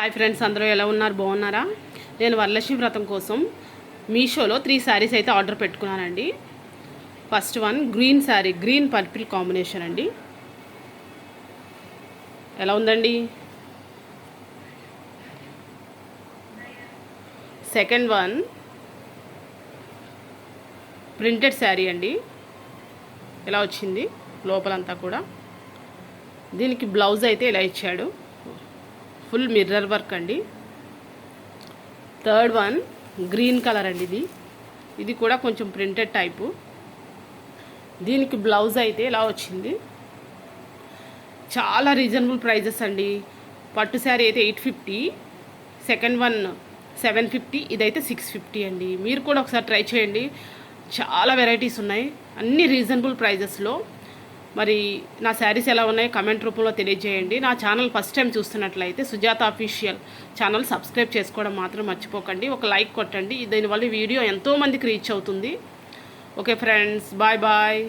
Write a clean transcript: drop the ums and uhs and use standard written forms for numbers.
Hi friends, అందరూ ఎలా ఉన్నారు? బాగున్నారా? నేను వరలక్ష్మి వ్రతం కోసం మీషోలో 3 శారీస్ అయితే ఆర్డర్ పెట్టుకున్నానండి. First one green sari, green purple combination అండి. ఎలా ఉందండి? సెకండ్ వన్ ప్రింటెడ్ శారీ అండి. ఎలా వచ్చింది లోపలంతా కూడా. దీనికి బ్లౌజ్ అయితే ఇలా ఇచ్చాడు, ఫుల్ మిర్రర్ వర్క్ అండి. థర్డ్ వన్ గ్రీన్ కలర్ అండి. ఇది కూడా కొంచెం ప్రింటెడ్ టైపు. దీనికి బ్లౌజ్ అయితే ఇలా వచ్చింది. చాలా రీజనబుల్ ప్రైజెస్ అండి. పట్టు శారీ అయితే 850, సెకండ్ వన్ 750, ఇదైతే 650 అండి. మీరు కూడా ఒకసారి ట్రై చేయండి. చాలా వెరైటీస్ ఉన్నాయి, అన్ని రీజనబుల్ ప్రైజెస్లో. మరి నా శారీస్ ఎలా ఉన్నాయో కమెంట్ రూపంలో తెలియజేయండి. నా ఛానల్ ఫస్ట్ టైం చూస్తున్నట్లయితే సుజాత అఫీషియల్ ఛానల్ సబ్స్క్రైబ్ చేసుకోవడం మాత్రం మర్చిపోకండి. ఒక లైక్ కొట్టండి, దీనివల్ల వీడియో ఎంతోమందికి రీచ్ అవుతుంది. Okay friends, bye bye.